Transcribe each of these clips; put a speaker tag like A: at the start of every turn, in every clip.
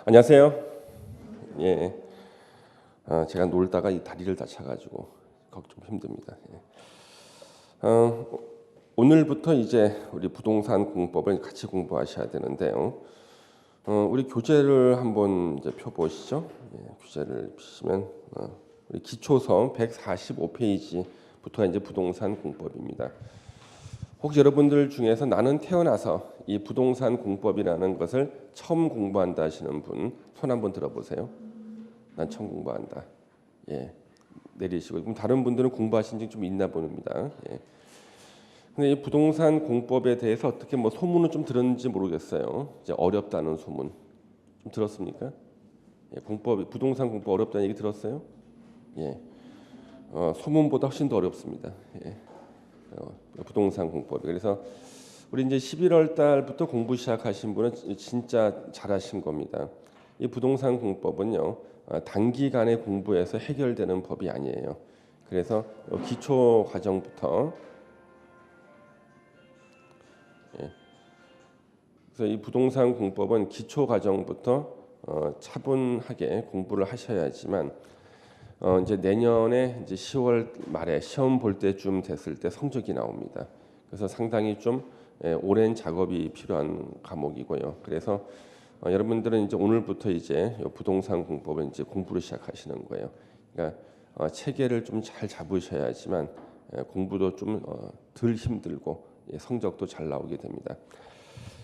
A: 안녕하세요. 예, 제가 놀다가 이 다리를 다쳐가지고 좀 힘듭니다. 오늘부터 이제 우리 부동산 공법을 같이 공부하셔야 되는데요. 우리 교재를 한번 이제 펴보시죠. 교재를 펴시면 우리 기초서 145페이지부터가 이제 부동산 공법입니다. 혹시 여러분들 중에서 나는 태어나서 이 부동산 공법이라는 것을 처음 공부한다 하시는 분 손 한번 들어보세요. 난 처음 공부한다. 예, 내리시고 그럼 다른 분들은 공부하신 지 좀 있나 봅니다. 예. 근데 이 부동산 공법에 대해서 어떻게 뭐 소문은 좀 들었는지 모르겠어요. 이제 어렵다는 소문 좀 들었습니까? 예, 부동산 공법 어렵다는 얘기 들었어요? 예, 소문보다 훨씬 더 어렵습니다. 예. 부동산 공법이. 그래서 우리 이제 11월 달부터 공부 시작하신 분은 진짜 잘하신 겁니다. 이 부동산 공법은요 단기간에 공부해서 해결되는 법이 아니에요. 그래서 기초 과정부터 그래서 이 부동산 공법은 기초 과정부터 차분하게 공부를 하셔야지만 이제 내년에 이제 10월 말에 시험 볼 때쯤 됐을 때 성적이 나옵니다. 그래서 상당히 좀 오랜 작업이 필요한 과목이고요. 그래서 여러분들은 이제 오늘부터 이제 부동산 공법을 이제 공부를 시작하시는 거예요. 그러니까 체계를 좀 잘 잡으셔야지만 공부도 좀 덜 힘들고 성적도 잘 나오게 됩니다.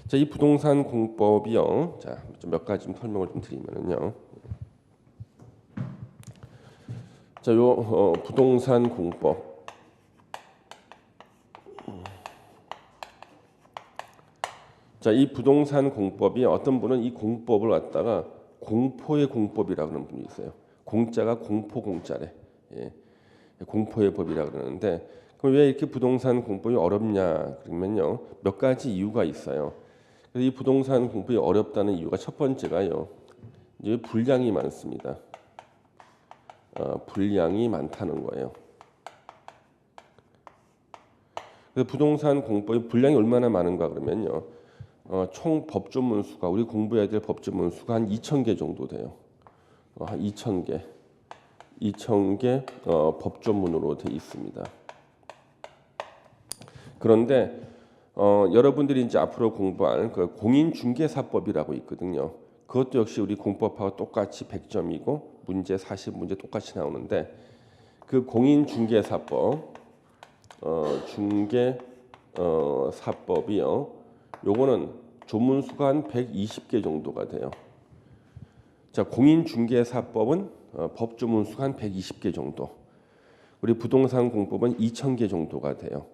A: 자, 이 부동산 공법이요. 자, 좀 몇 가지 좀 설명을 좀 드리면은요. 자, 요 부동산 공법. 자, 이 부동산 공법이 어떤 분은 이 공법을 갖다가 공포의 공법이라고 하는 분이 있어요. 공자가 공포 공자래. 예. 공포의 법이라고 그러는데 그럼 왜 이렇게 부동산 공법이 어렵냐 그러면요. 몇 가지 이유가 있어요. 그래서 이 부동산 공법이 어렵다는 이유가 첫 번째가요. 이제 분량이 많습니다. 분량이 많다는 거예요. 그래서 부동산 공법의 분량이 얼마나 많은가 그러면요. 총 법조문 수가 우리 공부해야 될 법조문 수가 한 2,000개 정도 돼요. 한 2,000개 법조문으로 돼 있습니다. 그런데 여러분들이 이제 앞으로 공부할 그 공인중개사법이라고 있거든요. 그것도 역시 우리 공법하고 똑같이 100점이고 문제 40문제 똑같이 나오는데 그 공인중개사법 사법이요. 요거는 조문수가 한 120개 정도가 돼요. 자, 공인중개사법은 법조문수가 한 120개 정도. 우리 부동산 공법은 2,000개 정도가 돼요.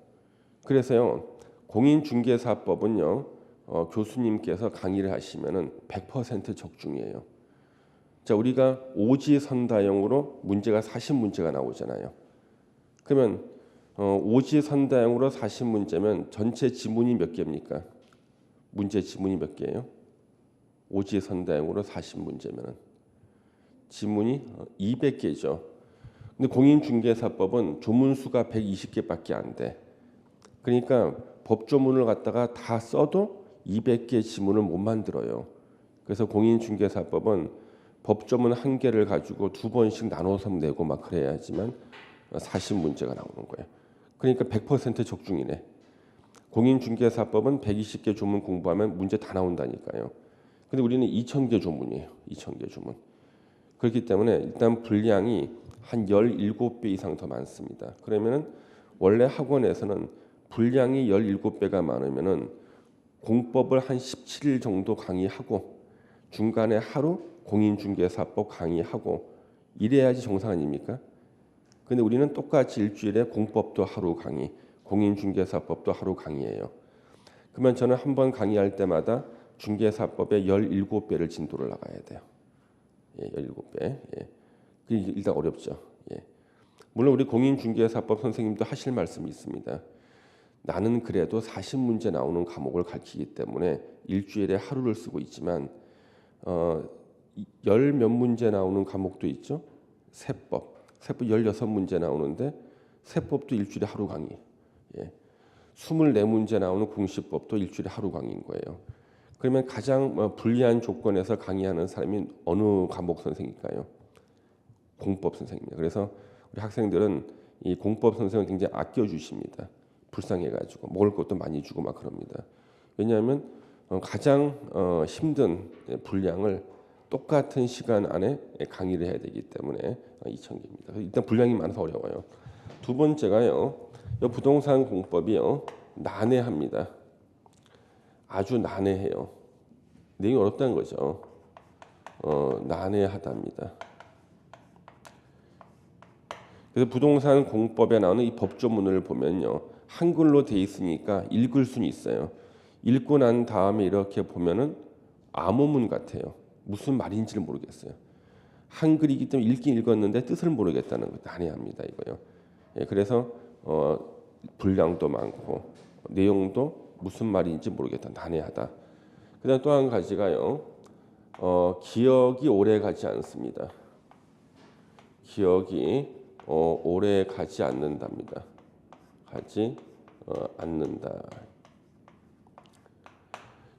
A: 그래서요. 공인중개사법은요. 교수님께서 강의를 하시면은 100% 적중이에요. 자, 우리가 오지선다형으로 문제가 40문제가 나오잖아요. 그러면 오지선다형으로 40문제면 전체 지문이 몇 개입니까? 문제 지문이 몇 개예요? 오지선다형으로 40문제면 지문이 200개죠. 근데 공인중개사법은 조문수가 120개밖에 안 돼. 그러니까 법조문을 갖다가 다 써도 200개 지문을 못 만들어요. 그래서 공인중개사법은 법조문 한 개를 가지고 두 번씩 나눠서 내고 막 그래야지만 40문제가 나오는 거예요. 그러니까 100% 적중이네. 공인중개사법은 120개 조문 공부하면 문제 다 나온다니까요. 근데 우리는 2,000개 조문이에요. 2,000개 조문. 그렇기 때문에 일단 분량이 한 17배 이상 더 많습니다. 그러면은 원래 학원에서는 분량이 17배가 많으면은 공법을 한 17일 정도 강의하고 중간에 하루 공인중개사법 강의하고 이래야지 정상 아닙니까? 근데 우리는 똑같이 일주일에 공법도 하루 강의, 공인중개사법도 하루 강의예요. 그러면 저는 한 번 강의할 때마다 중개사법의 17배를 진도를 나가야 돼요. 17배. 그게 일단 어렵죠. 물론 우리 공인중개사법 선생님도 하실 말씀이 있습니다. 나는 그래도 40문제 나오는 과목을 가르치기 때문에 일주일에 하루를 쓰고 있지만 열 몇 문제 나오는 과목도 있죠. 세법 16문제 나오는데 세법도 일주일에 하루 강의. 24문제 나오는 공시법도 일주일에 하루 강의인 거예요. 그러면 가장 불리한 조건에서 강의하는 사람이 어느 과목 선생일까요? 공법 선생님이에요. 그래서 우리 학생들은 이 공법 선생을 굉장히 아껴주십니다. 불쌍해가지고 먹을 것도 많이 주고 막 그럽니다. 왜냐하면 가장 힘든 분량을 똑같은 시간 안에 강의를 해야 되기 때문에 2,000개입니다. 일단 분량이 많아서 어려워요. 두 번째가요. 이 부동산 공법이요. 난해합니다. 아주 난해해요. 내용이 어렵다는 거죠. 난해하답니다. 그래서 부동산 공법에 나오는 이 법조문을 보면요. 한글로 돼 있으니까 읽을 수는 있어요. 읽고 난 다음에 이렇게 보면은 암호문 같아요. 무슨 말인지를 모르겠어요. 한글이기 때문에 읽긴 읽었는데 뜻을 모르겠다는 거 난해합니다 이거요. 예, 그래서 분량도 많고 내용도 무슨 말인지 모르겠다 난해하다. 그다음 또 한 가지가요. 기억이 오래 가지 않습니다. 기억이 오래 가지 않는답니다. 가지 않는다.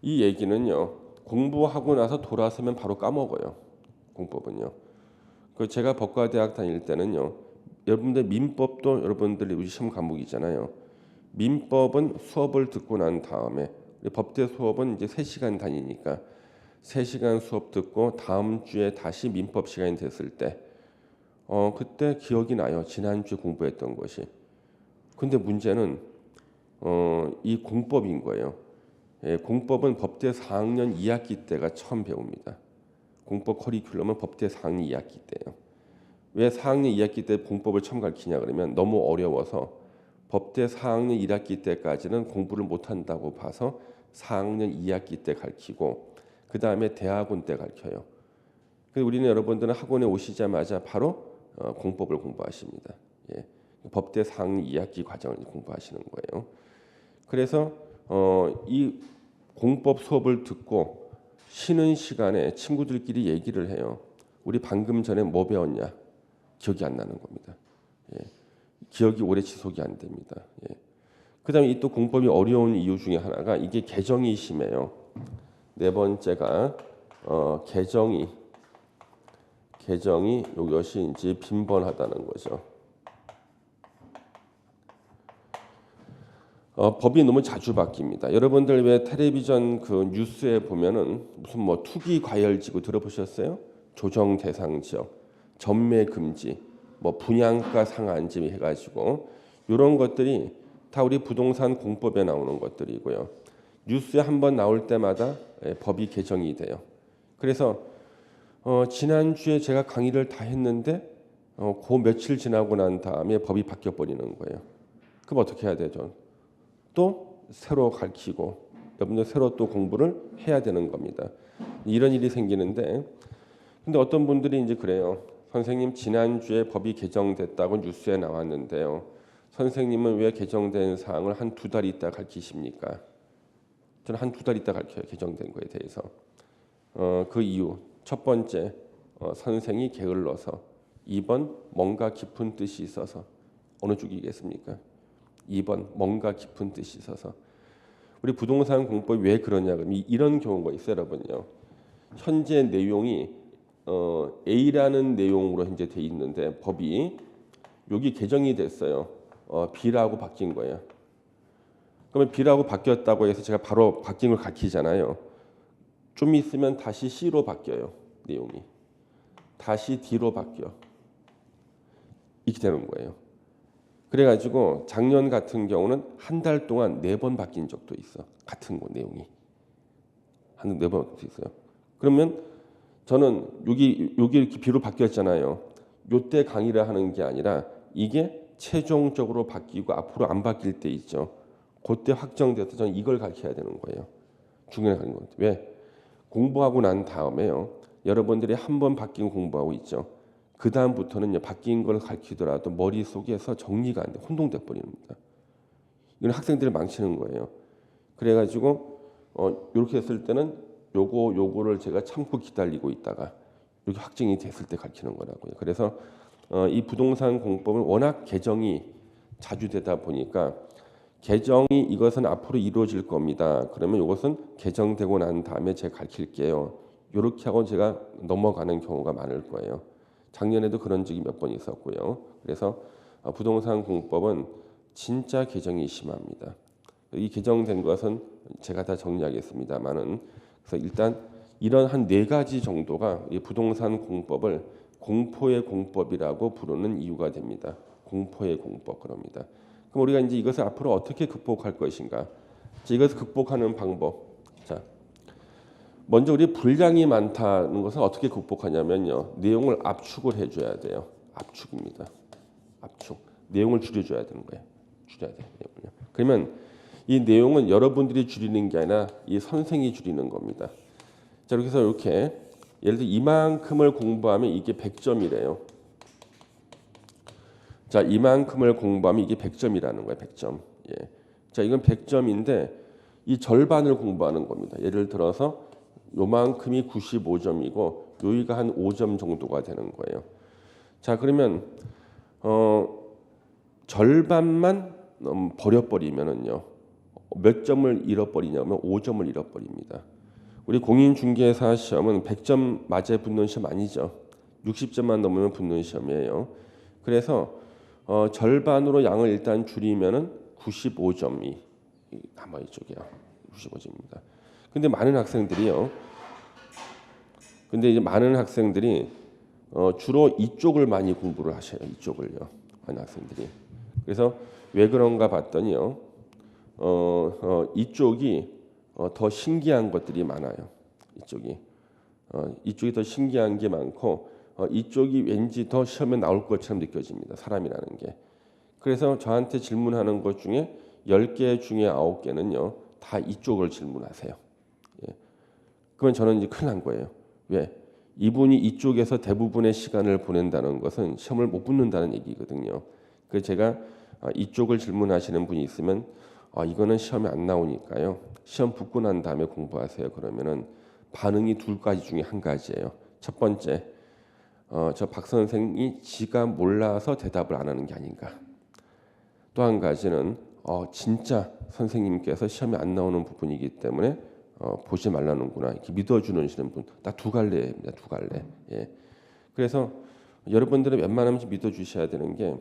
A: 이 얘기는요. 공부하고 나서 돌아서면 바로 까먹어요. 공법은요. 그 제가 법과대학 다닐 때는요. 여러분들 민법도 여러분들이 우리 시험 과목이잖아요. 민법은 수업을 듣고 난 다음에 법대 수업은 이제 3시간 다니니까 3시간 수업 듣고 다음 주에 다시 민법 시간이 됐을 때 그때 기억이 나요. 지난주에 공부했던 것이. 근데 문제는 이 공법인 거예요. 예, 공법은 법대 4학년 2학기 때가 처음 배웁니다. 공법 커리큘럼은 법대 4학년 2학기 때예요. 왜 4학년 2학기 때 공법을 처음 가르치냐 그러면 너무 어려워서 법대 4학년 1학기 때까지는 공부를 못한다고 봐서 4학년 2학기 때 가르치고 그 다음에 대학원 때 가르쳐요. 그래서 우리는 여러분들은 학원에 오시자마자 바로 공법을 공부하십니다. 예, 법대 4학년 2학기 과정을 공부하시는 거예요. 그래서 이 공법 수업을 듣고 쉬는 시간에 친구들끼리 얘기를 해요. 우리 방금 전에 뭐 배웠냐? 기억이 안 나는 겁니다. 예. 기억이 오래 지속이 안 됩니다. 예. 그다음에 이 또 공법이 어려운 이유 중에 하나가 이게 개정이 심해요. 네 번째가 개정이 이것이 이제 빈번하다는 거죠. 법이 너무 자주 바뀝니다. 여러분들 왜 텔레비전 그 뉴스에 보면은 무슨 뭐 투기 과열지구 들어보셨어요? 조정 대상 지역, 전매 금지, 뭐 분양가 상한제 해가지고 이런 것들이 다 우리 부동산 공법에 나오는 것들이고요. 뉴스에 한번 나올 때마다 법이 개정이 돼요. 그래서 지난주에 제가 강의를 다 했는데 그 며칠 지나고 난 다음에 법이 바뀌어 버리는 거예요. 그럼 어떻게 해야 되죠? 또 새로 가르치고 여러분들 새로 또 공부를 해야 되는 겁니다. 이런 일이 생기는데 근데 어떤 분들이 이제 그래요. 선생님 지난주에 법이 개정됐다고 뉴스에 나왔는데요. 선생님은 왜 개정된 사항을 한 2달 있다 가르치십니까? 저는 한 2달 있다 가르쳐요. 개정된 거에 대해서. 그 이유 첫 번째 선생이 게을러서 2번 뭔가 깊은 뜻이 있어서 어느 쪽이겠습니까? 2번 뭔가 깊은 뜻이 있어서 우리 부동산 공법이 왜 그러냐 그러면 이런 경우가 있어요. 여러분요. 현재 내용이 A라는 내용으로 현재 돼 있는데 법이 여기 개정이 됐어요. B라고 바뀐 거예요. 그러면 B라고 바뀌었다고 해서 제가 바로 바뀐 걸 가르치잖아요. 좀 있으면 다시 C로 바뀌어요. 내용이. 다시 D로 바뀌어. 이렇게 되는 거예요. 그래가지고 작년 같은 경우는 한 달 동안 4번 바뀐 적도 있어. 같은 거 내용이. 한 4번 바뀌어 있어요. 그러면 저는 여기 이렇게 B로 바뀌었잖아요. 요때 강의를 하는 게 아니라 이게 최종적으로 바뀌고 앞으로 안 바뀔 때 있죠. 그때 확정돼서 저는 이걸 가르쳐야 되는 거예요. 중요한 가는 것. 왜? 공부하고 난 다음에요. 여러분들이 한 번 바뀐 공부하고 있죠. 그 다음부터는 바뀐 걸 가르치더라도 머릿속에서 정리가 안 돼. 혼동돼 버립니다. 이건 학생들을 망치는 거예요. 그래가지고 이렇게 했을 때는 요거를 제가 참고 기다리고 있다가 이렇게 확정이 됐을 때 가르치는 거라고요. 그래서 이 부동산 공법은 워낙 개정이 자주 되다 보니까 개정이 이것은 앞으로 이루어질 겁니다. 그러면 이것은 개정되고 난 다음에 제가 가르칠게요. 이렇게 하고 제가 넘어가는 경우가 많을 거예요. 작년에도 그런 적이 몇 번 있었고요. 그래서 부동산 공법은 진짜 개정이 심합니다. 이 개정된 것은 제가 다 정리하겠습니다만은 그래서 일단 이런 한 4가지 정도가 이 부동산 공법을 공포의 공법이라고 부르는 이유가 됩니다. 공포의 공법 그럽니다. 그럼 우리가 이제 이것을 앞으로 어떻게 극복할 것인가? 자, 이것을 극복하는 방법. 자, 먼저 우리 분량이 많다는 것은 어떻게 극복하냐면요. 내용을 압축을 해줘야 돼요. 압축입니다. 압축. 내용을 줄여줘야 되는 거예요. 줄여야 돼요. 내용을요. 그러면 이 내용은 여러분들이 줄이는 게 아니라 이 선생이 줄이는 겁니다. 자, 그래서 이렇게 예를 들어 이만큼을 공부하면 이게 100점이래요. 자, 이만큼을 공부하면 이게 100점이라는 거예요. 100점. 예. 자, 이건 100점인데 이 절반을 공부하는 겁니다. 예를 들어서 요만큼이 95점이고 여기가 한 5점 정도가 되는 거예요. 자, 그러면 절반만 버려버리면은요. 몇 점을 잃어버리냐면 5점을 잃어버립니다. 우리 공인중개사 시험은 100점 맞에 붙는 시험 아니죠. 60점만 넘으면 붙는 시험이에요. 그래서 절반으로 양을 일단 줄이면은 95점이 남아 이쪽이야. 95점입니다. 근데 많은 학생들이요. 근데 이제 많은 학생들이 주로 이쪽을 많이 공부를 하셔요. 이쪽을요. 많은 학생들이. 그래서 왜 그런가 봤더니요. 이쪽이 더 신기한 것들이 많아요. 이쪽이 더 신기한 게 많고 이쪽이 왠지 더 시험에 나올 것처럼 느껴집니다. 사람이라는 게. 그래서 저한테 질문하는 것 중에 10개 중에 9개는요. 다 이쪽을 질문하세요. 예. 그러면 저는 이제 큰일 난 거예요. 왜? 이분이 이쪽에서 대부분의 시간을 보낸다는 것은 시험을 못 붙는다는 얘기거든요. 그래서 제가 이쪽을 질문하시는 분이 있으면 이거는 시험에 안 나오니까요. 시험 붙고 난 다음에 공부하세요. 그러면은 반응이 2가지 중에 한 가지예요. 첫 번째, 저 박 선생이 지가 몰라서 대답을 안 하는 게 아닌가. 또 한 가지는 진짜 선생님께서 시험에 안 나오는 부분이기 때문에 보지 말라는구나 이렇게 믿어주는 분. 딱 2갈래입니다. 2갈래. 예. 그래서 여러분들은 웬만하면 믿어주셔야 되는 게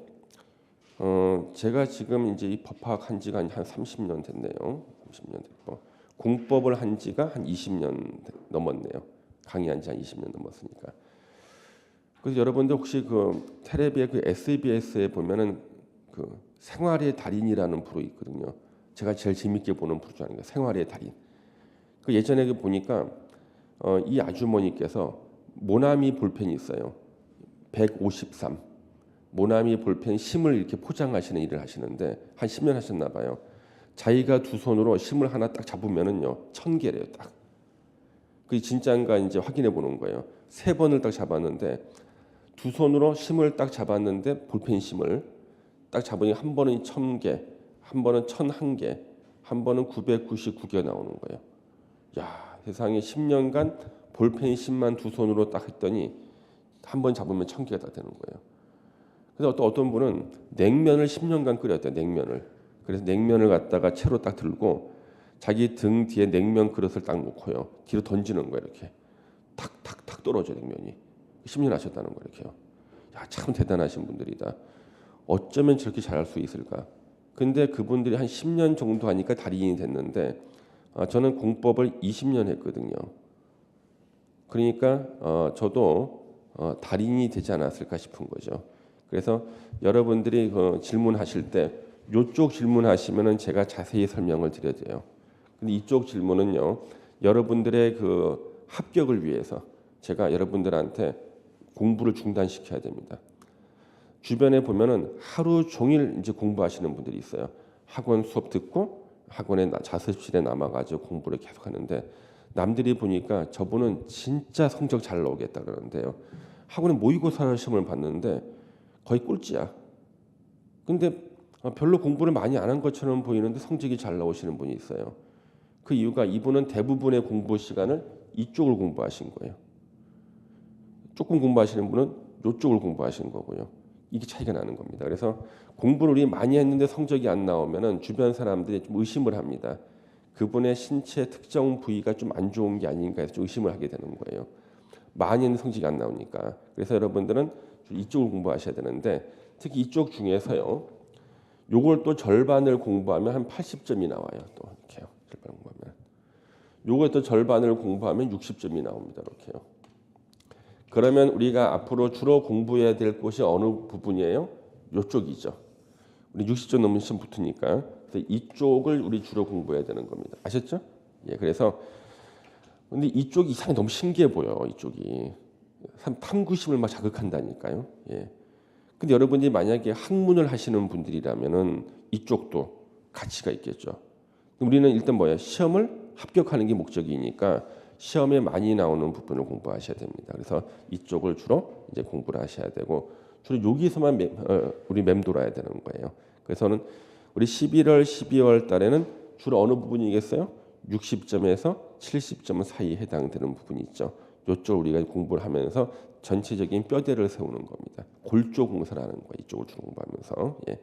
A: 제가 지금 이제 이 법학 한 지가 한 30년 됐네요. 30년 됐고 공법을 한 지가 한 20년 넘었네요. 강의한 지 한 20년 넘었으니까. 그래서 여러분들 혹시 그 텔레비의 그 SBS에 보면은 그 생활의 달인이라는 프로 있거든요. 제가 제일 재밌게 보는 프로 중 하나가 생활의 달인. 그 예전에 그 보니까 이 아주머니께서 모나미 볼펜이 있어요. 153. 모나미 볼펜 심을 이렇게 포장하시는 일을 하시는데 한 10년 하셨나 봐요. 자기가 2손으로 심을 하나 딱 잡으면은요 1000개래요 딱. 그게 진짜인가 이제 확인해 보는 거예요. 3번을 딱 잡았는데 2손으로 심을 딱 잡았는데 볼펜 심을 딱 잡으니 한 번은 1000개, 한 번은 1001개, 한 번은 999개 나오는 거예요. 야, 세상에 10년간 볼펜 심만 2손으로 딱 했더니 한 번 잡으면 1000개가 다 되는 거예요. 그래서 어떤 분은 냉면을 10년간 끓였대요. 냉면을. 그래서 냉면을 갖다가 채로 딱 들고 자기 등 뒤에 냉면 그릇을 딱 놓고요. 뒤로 던지는 거예요. 이렇게 탁탁탁 떨어져 냉면이. 10년 하셨다는 거예요. 이렇게요. 야, 참 대단하신 분들이다. 어쩌면 저렇게 잘할 수 있을까? 근데 그분들이 한 10년 정도 하니까 달인이 됐는데 저는 공법을 20년 했거든요. 그러니까 저도 달인이 되지 않았을까 싶은 거죠. 그래서 여러분들이 질문하실 때 이쪽 질문하시면은 제가 자세히 설명을 드려줘요. 근데 이쪽 질문은요, 여러분들의 그 합격을 위해서 제가 여러분들한테 공부를 중단시켜야 됩니다. 주변에 보면은 하루 종일 이제 공부하시는 분들이 있어요. 학원 수업 듣고 학원에 자습실에 남아가지고 공부를 계속 하는데 남들이 보니까 저분은 진짜 성적 잘 나오겠다 그러는데요. 학원에 모의고사 시험을 봤는데 거의 꼴찌야. 근데 별로 공부를 많이 안 한 것처럼 보이는데 성적이 잘 나오시는 분이 있어요. 그 이유가 이분은 대부분의 공부 시간을 이쪽을 공부하신 거예요. 조금 공부하시는 분은 이쪽을 공부하신 거고요. 이게 차이가 나는 겁니다. 그래서 공부를 우리 많이 했는데 성적이 안 나오면은 주변 사람들이 좀 의심을 합니다. 그분의 신체 특정 부위가 좀 안 좋은 게 아닌가 해서 좀 의심을 하게 되는 거예요. 많이 했는데 성적이 안 나오니까. 그래서 여러분들은 이쪽을 공부하셔야 되는데 특히 이쪽 중에서요. 요걸 또 절반을 공부하면 한 80점이 나와요. 또 이렇게요. 절반 공부하면. 요걸 또 절반을 공부하면 60점이 나옵니다. 이렇게요. 그러면 우리가 앞으로 주로 공부해야 될 곳이 어느 부분이에요? 요쪽이죠. 우리 60점 넘으면 시험 붙으니까. 그래서 이쪽을 우리 주로 공부해야 되는 겁니다. 아셨죠? 예, 그래서 근데 이쪽이 이상하게 너무 신기해 보여. 이쪽이 탐구심을 막 자극한다니까요. 예. 근데 여러분이 만약에 학문을 하시는 분들이라면은 이쪽도 가치가 있겠죠. 우리는 일단 뭐야? 시험을 합격하는 게 목적이니까 시험에 많이 나오는 부분을 공부하셔야 됩니다. 그래서 이쪽을 주로 이제 공부를 하셔야 되고 주로 여기서만 우리 맴돌아야 되는 거예요. 그래서는 우리 11월, 12월 달에는 주로 어느 부분이겠어요? 60점에서 70점 사이에 해당되는 부분이 있죠. 이쪽 우리가 공부를 하면서 전체적인 뼈대를 세우는 겁니다. 골조 공사를 하는 거예요. 이쪽을 주로 공부하면서. 예.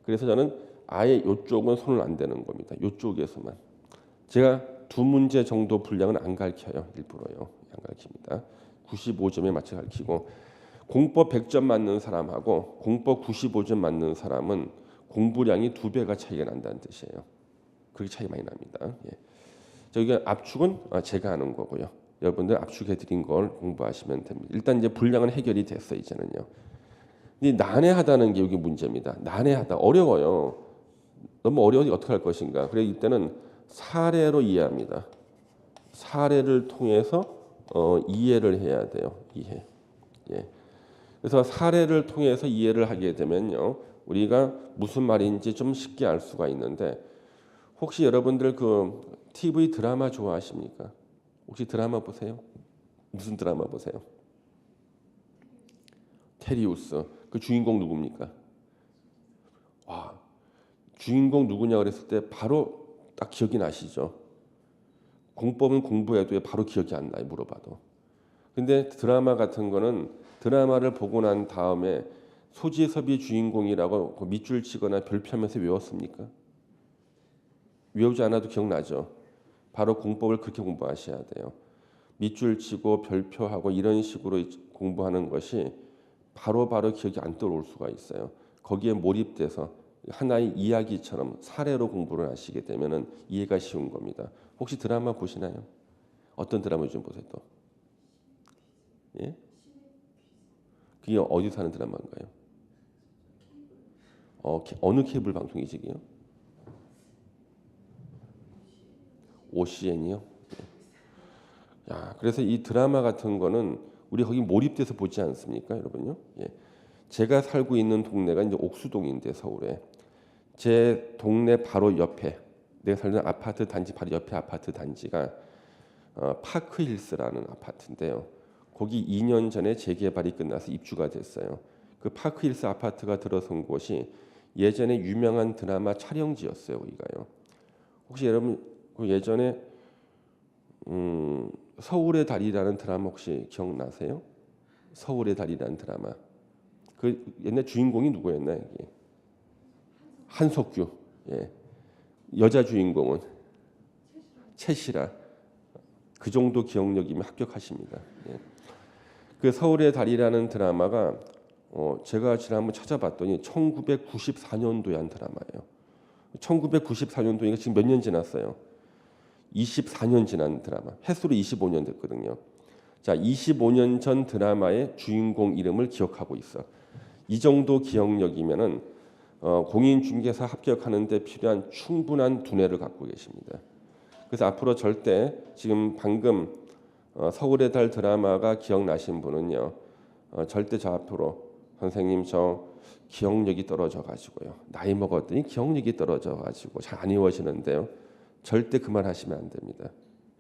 A: 그래서 저는 아예 이쪽은 손을 안 대는 겁니다. 이쪽에서만. 제가 두 문제 정도 분량은 안 가르쳐요. 일부러요. 안 가르칩니다. 95점에 맞춰 가르치고 공법 100점 맞는 사람하고 공법 95점 맞는 사람은 공부량이 2배가 차이가 난다는 뜻이에요. 그렇게 차이 많이 납니다. 예. 저기 압축은 제가 하는 거고요. 여러분들 압축해드린 걸 공부하시면 됩니다. 일단 이제 분량은 해결이 됐어 이제는요. 근데 난해하다는 게 여기 문제입니다. 난해하다, 어려워요. 너무 어려워서 어떻게 할 것인가. 그래서 이때는 사례로 이해합니다. 사례를 통해서 이해를 해야 돼요. 이해. 예. 그래서 사례를 통해서 이해를 하게 되면요, 우리가 무슨 말인지 좀 쉽게 알 수가 있는데, 혹시 여러분들 그 TV 드라마 좋아하십니까? 혹시 드라마 보세요? 무슨 드라마 보세요? 테리우스. 그 주인공 누굽니까? 와, 주인공 누구냐 그랬을 때 바로 딱 기억이 나시죠? 공법은 공부해도 바로 기억이 안 나요. 물어봐도. 근데 드라마 같은 거는 드라마를 보고 난 다음에 소지섭이 주인공이라고 그 밑줄 치거나 별표하면서 외웠습니까? 외우지 않아도 기억나죠? 바로 공법을 그렇게 공부하셔야 돼요. 밑줄 치고 별표하고 이런 식으로 공부하는 것이 바로바로 기억이 안 떠올 수가 있어요. 거기에 몰입돼서 하나의 이야기처럼 사례로 공부를 하시게 되면은 이해가 쉬운 겁니다. 혹시 드라마 보시나요? 어떤 드라마 좀 보세요 또? 예? 그게 어디서 하는 드라마인가요? 어느 케이블 방송이지 그요? OCN이요? 야, 그래서 이 드라마 같은 거는 우리 거기 몰입돼서 보지 않습니까, 여러분요? 예. 제가 살고 있는 동네가 이제 옥수동인데 서울에 제 동네 바로 옆에 내가 살던 아파트 단지 바로 옆에 아파트 단지가 파크힐스라는 아파트인데요. 거기 2년 전에 재개발이 끝나서 입주가 됐어요. 그 파크힐스 아파트가 들어선 곳이 예전에 유명한 드라마 촬영지였어요. 거기가요. 혹시 여러분 그 예전에 서울의 달이라는 드라마 혹시 기억나세요? 서울의 달이라는 드라마. 그 옛날 주인공이 누구였나요? 이게? 한석규. 예. 여자 주인공은 채시라. 그 정도 기억력이면 합격하십니다. 예. 그 서울의 달이라는 드라마가 제가 지난번 찾아봤더니 1994년도에 한 드라마예요. 1994년도니까 지금 몇 년 지났어요? 24년 지난 드라마. 횟수로 25년 됐거든요. 자, 25년 전 드라마의 주인공 이름을 기억하고 있어. 이 정도 기억력이면은 공인중개사 합격하는 데 필요한 충분한 두뇌를 갖고 계십니다. 그래서 앞으로 절대 지금 방금 서울의 달 드라마가 기억나신 분은요, 절대 저 앞으로 선생님 저 기억력이 떨어져 가지고요, 나이 먹었더니 기억력이 떨어져 가지고 잘 안 외워지는데요, 절대 그 말 하시면 안 됩니다.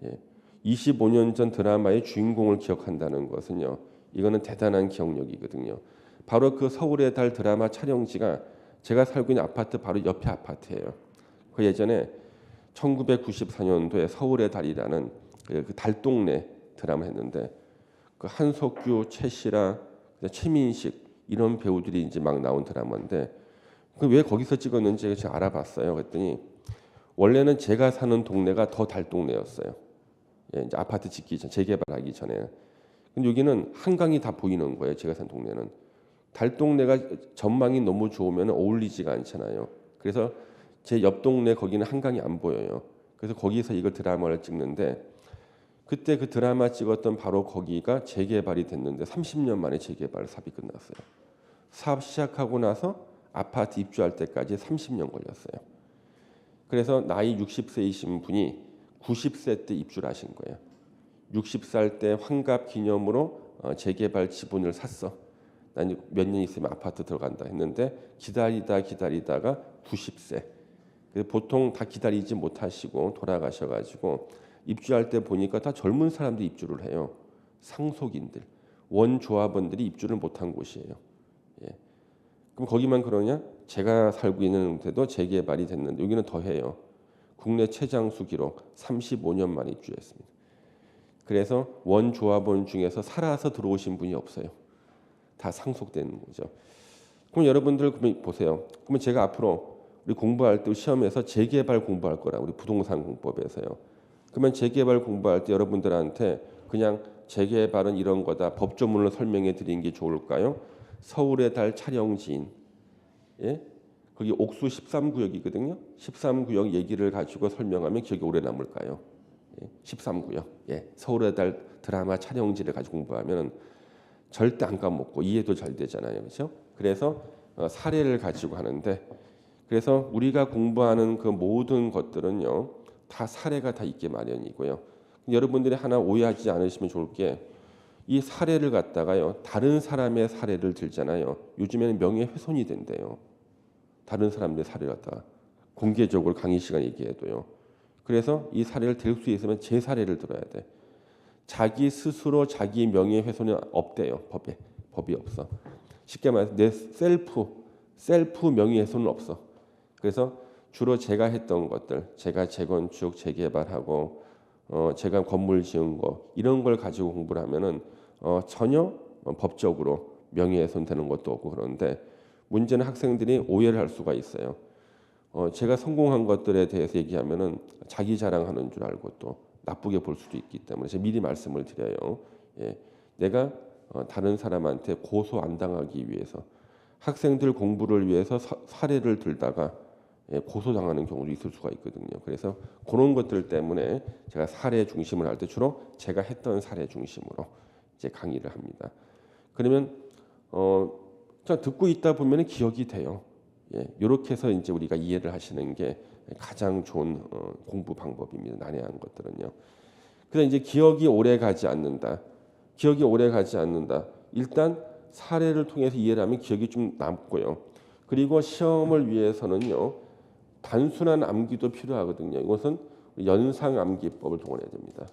A: 예. 25년 전 드라마의 주인공을 기억한다는 것은요, 이거는 대단한 기억력이거든요. 바로 그 서울의 달 드라마 촬영지가 제가 살고 있는 아파트 바로 옆에 아파트예요. 그 예전에 1994년도에 서울의 달이라는 그 달동네 드라마 했는데 그 한석규, 최시라, 최민식 이런 배우들이 이제 막 나온 드라마인데 왜 거기서 찍었는지 제가 알아봤어요. 그랬더니 원래는 제가 사는 동네가 더 달동네였어요. 예, 이제 아파트 짓기 전 재개발하기 전에. 근데 여기는 한강이 다 보이는 거예요. 제가 사는 동네는 달동네가 전망이 너무 좋으면 어울리지가 않잖아요. 그래서 제 옆 동네 거기는 한강이 안 보여요. 그래서 거기서 이걸 드라마를 찍는데 그때 그 드라마 찍었던 바로 거기가 재개발이 됐는데 30년 만에 재개발 사업이 끝났어요. 사업 시작하고 나서 아파트 입주할 때까지 30년 걸렸어요. 그래서 나이 60세이신 분이 90세 때 입주를 하신 거예요. 60살 때 환갑 기념으로 재개발 지분을 샀어. 난 몇 년 있으면 아파트 들어간다 했는데 기다리다가 90세. 보통 다 기다리지 못하시고 돌아가셔가지고 입주할 때 보니까 다 젊은 사람들이 입주를 해요. 상속인들, 원조합원들이 입주를 못한 곳이에요. 예. 그럼 거기만 그러냐? 제가 살고 있는 데도 재개발이 됐는데 여기는 더해요. 국내 최장수 기록 35년 만에 입주했습니다. 그래서 원조합원 중에서 살아서 들어오신 분이 없어요. 다 상속되는 거죠. 그럼 여러분들 보세요. 그러면 제가 앞으로 우리 공부할 때 시험에서 재개발 공부할 거라 우리 부동산 공법에서요. 그러면 재개발 공부할 때 여러분들한테 그냥 재개발은 이런 거다 법조문을 설명해 드리는 게 좋을까요? 서울의 달 촬영지인, 예? 거기 옥수 13구역이거든요. 13구역 얘기를 가지고 설명하면 기억이 오래 남을까요? 예? 13구역, 예. 서울의 달 드라마 촬영지를 가지고 공부하면 절대 안 까먹고 이해도 잘 되잖아요, 그렇죠? 그래서 사례를 가지고 하는데, 그래서 우리가 공부하는 그 모든 것들은요, 다 사례가 다 있게 마련이고요. 여러분들이 하나 오해하지 않으시면 좋을 게 이 사례를 갖다가요 다른 사람의 사례를 들잖아요. 요즘에는 명예훼손이 된대요. 다른 사람들의 사례를 갖다가 공개적으로 강의 시간 얘기해도요. 그래서 이 사례를 들 수 있으면 제 사례를 들어야 돼. 자기 스스로 자기 명예훼손이 없대요. 법이 없어. 쉽게 말해서 내 셀프 명예훼손은 없어. 그래서 주로 제가 했던 것들, 제가 재건축, 재개발하고 제가 건물 지은 거 이런 걸 가지고 공부를 하면은 전혀 법적으로 명예훼손 되는 것도 없고 그런데 문제는 학생들이 오해를 할 수가 있어요. 제가 성공한 것들에 대해서 얘기하면은 자기 자랑하는 줄 알고 또 나쁘게 볼 수도 있기 때문에 제가 미리 말씀을 드려요. 예, 내가 다른 사람한테 고소 안 당하기 위해서 학생들 공부를 위해서 사례를 들다가 고소당하는 경우도 있을 수가 있거든요. 그래서 그런 것들 때문에 제가 사례 중심을 할 때 주로 제가 했던 사례 중심으로 이제 강의를 합니다. 그러면 듣고 있다 보면 기억이 돼요. 예, 이렇게 해서 이제 우리가 이해를 하시는 게 가장 좋은 공부 방법입니다. 난해한 것들은요. 그래서 이제 기억이 오래 가지 않는다. 기억이 오래 가지 않는다. 일단 사례를 통해서 이해를 하면 기억이 좀 남고요. 그리고 시험을 위해서는요. 단순한 암기도 필요하거든요. 이것은 연상 암기법을 동원해야 됩니다.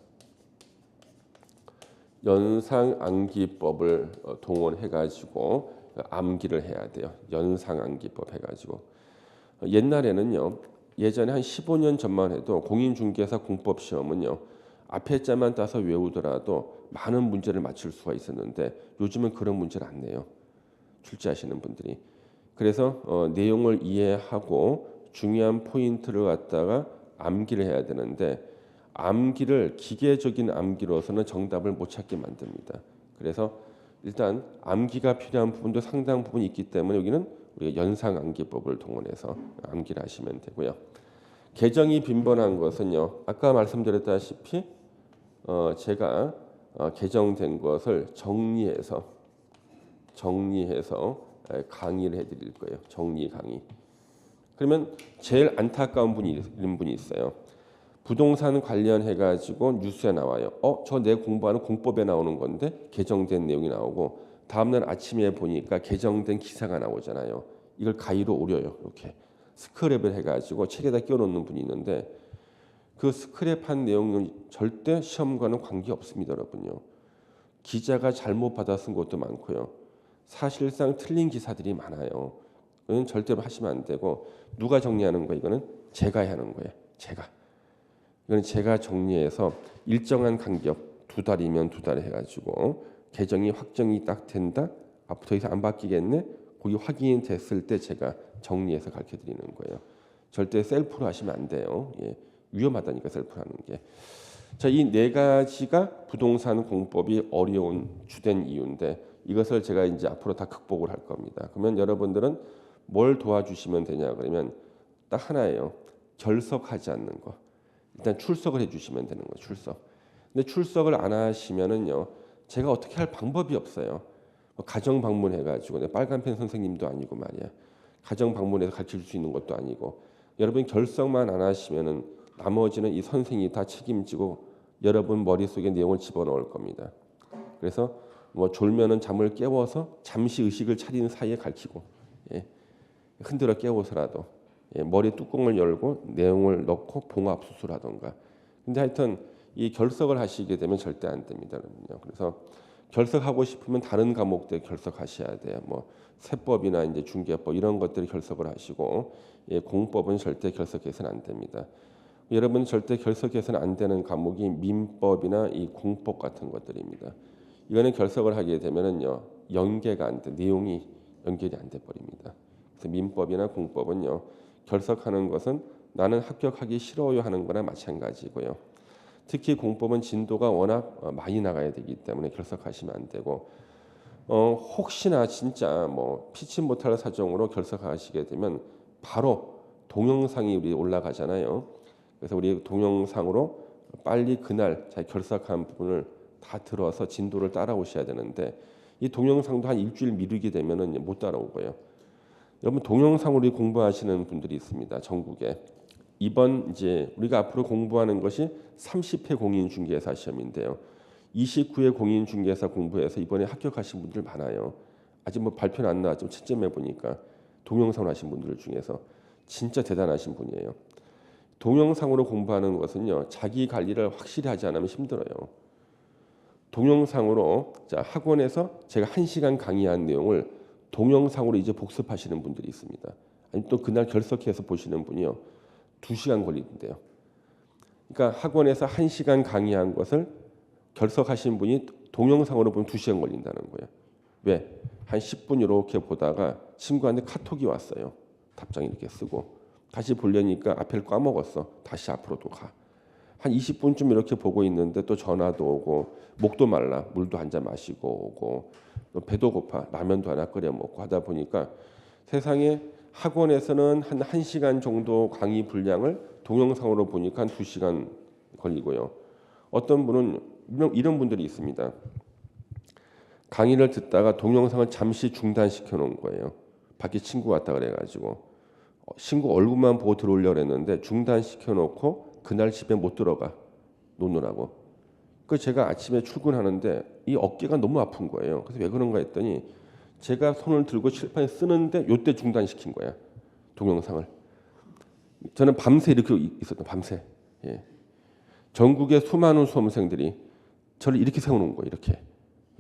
A: 연상 암기법을 동원해 가지고 암기를 해야 돼요. 연상 암기법 해 가지고. 옛날에는요. 예전에 한 15년 전만 해도 공인중개사 공법 시험은요. 앞에 자만 따서 외우더라도 많은 문제를 맞출 수가 있었는데 요즘은 그런 문제를 안 내요. 출제하시는 분들이. 그래서 내용을 이해하고 중요한 포인트를 갖다가 암기를 해야 되는데 암기를 기계적인 암기로서는 정답을 못 찾게 만듭니다. 그래서 일단 암기가 필요한 부분도 상당 부분 있기 때문에 여기는 우리가 연상 암기법을 동원해서 암기를 하시면 되고요. 개정이 빈번한 것은요. 아까 말씀드렸다시피 제가 개정된 것을 정리해서 강의를 해드릴 거예요. 정리 강의. 그러면 제일 안타까운 이런 분이 있어요. 부동산 관련해 가지고 뉴스에 나와요. 저 내 공부하는 공법에 나오는 건데 개정된 내용이 나오고 다음날 아침에 보니까 개정된 기사가 나오잖아요. 이걸 가위로 오려요. 이렇게 스크랩을 해가지고 책에다 끼워놓는 분이 있는데 그 스크랩한 내용은 절대 시험과는 관계 없습니다, 여러분요. 기자가 잘못 받아 쓴 것도 많고요. 사실상 틀린 기사들이 많아요. 이건 절대로 하시면 안 되고 누가 정리하는 거예요? 이거는 제가 해야 하는 거예요. 이거는 제가 정리해서 일정한 간격 2달이면 2달 해가지고 개정이 확정이 딱 된다. 앞으로 더 이상 안 바뀌겠네. 거기 확인이 됐을 때 제가 정리해서 가르쳐 드리는 거예요. 절대 셀프로 하시면 안 돼요. 예, 위험하다니까 셀프로 하는 게. 자, 이 네 가지가 부동산 공법이 어려운 주된 이유인데 이것을 제가 이제 앞으로 다 극복을 할 겁니다. 그러면 여러분들은 뭘 도와주시면 되냐 그러면 딱 하나예요. 결석하지 않는 거. 일단 출석을 해주시면 되는 거예요. 출석. 근데 출석을 안 하시면은요, 제가 어떻게 할 방법이 없어요. 뭐 가정 방문해가지고 내 빨간펜 선생님도 아니고 말이야. 가정 방문해서 가르쳐 줄 수 있는 것도 아니고 여러분 결석만 안 하시면은 나머지는 이 선생님이 다 책임지고 여러분 머릿속에 내용을 집어넣을 겁니다. 그래서 뭐 졸면은 잠을 깨워서 잠시 의식을 차리는 사이에 가르치고 예, 흔들어 깨워서라도 예, 머리 뚜껑을 열고 내용을 넣고 봉합 수술하던가. 근데 하여튼 이 결석을 하시게 되면 절대 안 됩니다. 그래서 결석하고 싶으면 다른 과목들 결석하셔야 돼요. 뭐 세법이나 이제 중개법 이런 것들을 결석을 하시고 예, 공법은 절대 결석해서는 안 됩니다. 여러분 절대 결석해서는 안 되는 과목이 민법이나 이 공법 같은 것들입니다. 이거는 결석을 하게 되면은요 연계가 안 돼, 내용이 연결이 안 돼 버립니다. 그래서 민법이나 공법은요 결석하는 것은 나는 합격하기 싫어요 하는 거나 마찬가지고요. 특히 공법은 진도가 워낙 많이 나가야 되기 때문에 결석하시면 안 되고 혹시나 진짜 뭐 피치 못할 사정으로 결석하시게 되면 바로 동영상이 우리 올라가잖아요. 그래서 우리 동영상으로 빨리 그날 자기 결석한 부분을 다 들어서 진도를 따라오셔야 되는데 이 동영상도 한 일주일 미루게 되면은 못 따라오고요. 여러분 동영상으로 공부하시는 분들이 있습니다. 전국에. 이번 이제 우리가 앞으로 공부하는 것이 30회 공인중개사 시험인데요. 29회 공인중개사 공부해서 이번에 합격하신 분들 많아요. 아직 뭐 발표는 안 나왔지만 채점해 보니까 동영상으로 하신 분들 중에서 진짜 대단하신 분이에요. 동영상으로 공부하는 것은요. 자기 관리를 확실히 하지 않으면 힘들어요. 동영상으로 자 학원에서 제가 1시간 강의한 내용을 동영상으로 이제 복습하시는 분들이 있습니다. 아니 또 그날 결석해서 보시는 분이요. 2시간 걸리는데요. 그러니까 학원에서 1시간 강의한 것을 결석하신 분이 동영상으로 보면 2시간 걸린다는 거예요. 왜? 한 10분 이렇게 보다가 친구한테 카톡이 왔어요. 답장 이렇게 쓰고 다시 보려니까 앞을 까먹었어. 다시 앞으로도 가. 한 20분쯤 이렇게 보고 있는데 또 전화도 오고 목도 말라 물도 한 잔 마시고 오고 또 배도 고파 라면도 하나 끓여 먹고 하다 보니까 세상에 학원에서는 한 1시간 정도 강의 분량을 동영상으로 보니까 한 2시간 걸리고요. 어떤 분은 이런 분들이 있습니다. 강의를 듣다가 동영상을 잠시 중단시켜 놓은 거예요. 밖에 친구 왔다 그래가지고 친구 얼굴만 보고 들어오려고 했는데 중단시켜 놓고 그날 집에 못 들어가 노느라고. 그 제가 아침에 출근하는데 이 어깨가 너무 아픈 거예요. 그래서 왜 그런가 했더니 제가 손을 들고 칠판에 쓰는데 요때 중단시킨 거야. 동영상을. 저는 밤새 이렇게 있었던 밤새. 예. 전국의 수많은 수험생들이 저를 이렇게 세워놓은 거예요. 이렇게.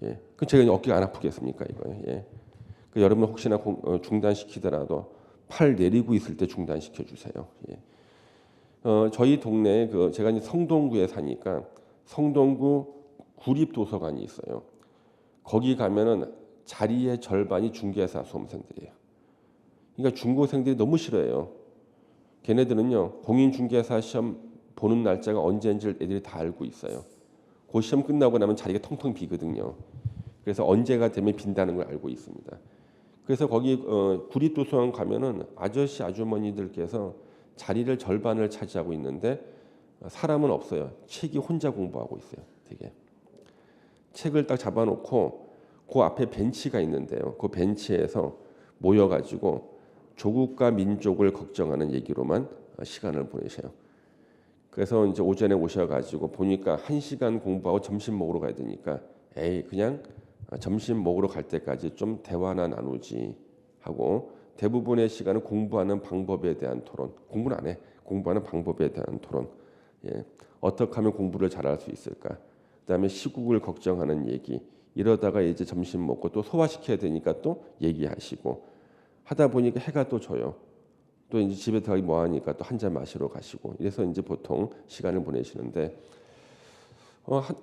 A: 예. 그 제가 어깨가 안 아프겠습니까 이거. 예. 그 여러분 혹시나 중단시키더라도 팔 내리고 있을 때 중단시켜 주세요. 예. 저희 동네에 그 제가 이제 성동구에 사니까 성동구 구립도서관이 있어요. 거기 가면은 자리의 절반이 중개사 수험생들이에요. 그러니까 중고생들이 너무 싫어해요. 걔네들은요 공인중개사 시험 보는 날짜가 언제인지를 애들이 다 알고 있어요. 그 시험 끝나고 나면 자리가 텅텅 비거든요. 그래서 언제가 되면 빈다는 걸 알고 있습니다. 그래서 거기 구립도서관 가면은 아저씨 아주머니들께서 자리를 절반을 차지하고 있는데 사람은 없어요. 책이 혼자 공부하고 있어요. 되게 책을 딱 잡아놓고 그 앞에 벤치가 있는데요. 그 벤치에서 모여가지고 조국과 민족을 걱정하는 얘기로만 시간을 보내셔요. 그래서 이제 오전에 오셔가지고 보니까 1시간 공부하고 점심 먹으러 가야 되니까 에이 그냥 점심 먹으러 갈 때까지 좀 대화나 나누지 하고 대부분의 시간은 공부하는 방법에 대한 토론. 공부는 안 해. 공부하는 방법에 대한 토론. 예. 어떻게 하면 공부를 잘할 수 있을까? 그다음에 시국을 걱정하는 얘기. 이러다가 이제 점심 먹고 또 소화시켜야 되니까 또 얘기하시고 하다 보니까 해가 또 져요. 또 이제 집에 들어가기 뭐하니까 또 한 잔 마시러 가시고 이래서 이제 보통 시간을 보내시는데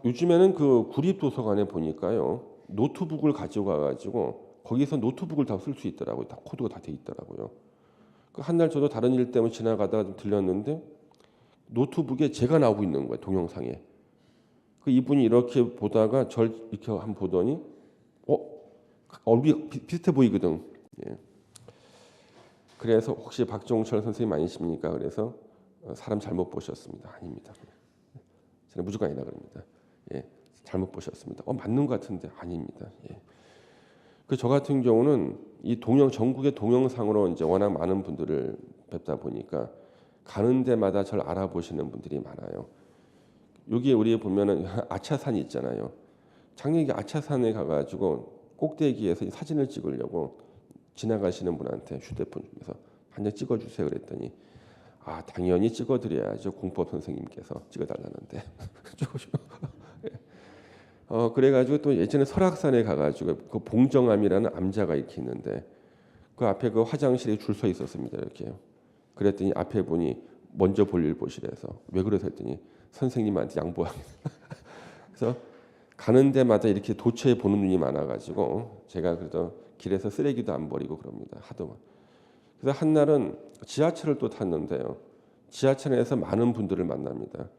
A: 요즘에는 그 구립도서관에 보니까요 노트북을 가져가 가지고 거기서 노트북을 다 쓸 수 있더라고요. 다 코드가 다 돼 있더라고요. 한 날 저도 다른 일 때문에 지나가다가 좀 들렸는데 노트북에 제가 나오고 있는 거예요. 동영상에. 이분이 이렇게 보다가 절 이렇게 한 보더니 얼굴이 비슷해 보이거든. 예. 그래서 혹시 박종철 선생님 아니십니까? 그래서 사람 잘못 보셨습니다. 아닙니다. 저는 무조건 아니다 그럽니다. 예. 잘못 보셨습니다. 맞는 것 같은데 아닙니다. 예. 저 같은 경우는 이 전국의 동영상으로 이제 워낙 많은 분들을 뵙다 보니까 가는 데마다 저를 알아보시는 분들이 많아요. 여기 우리 보면은 아차산이 있잖아요. 작년에 아차산에 가가지고 꼭대기에서 사진을 찍으려고 지나가시는 분한테 휴대폰 중에서 한 장 찍어주세요 그랬더니 당연히 찍어드려야죠. 공법 선생님께서 찍어달라는데. 그래가지고 또 예전에 설악산에 가가지고 그 봉정암이라는 암자가 이렇게 있는데 그 앞에 그 화장실에 줄 서 있었습니다. 이렇게요. 그랬더니 앞에 분이 먼저 볼일 보시래서 왜 그러세요 했더니 선생님한테 양보하겠다. 그래서 가는 데마다 이렇게 도처에 보는 눈이 많아가지고 제가 그래도 길에서 쓰레기도 안 버리고 그럽니다. 하도. 그래서 한날은 지하철을 또 탔는데요. 지하철에서 많은 분들을 만납니다.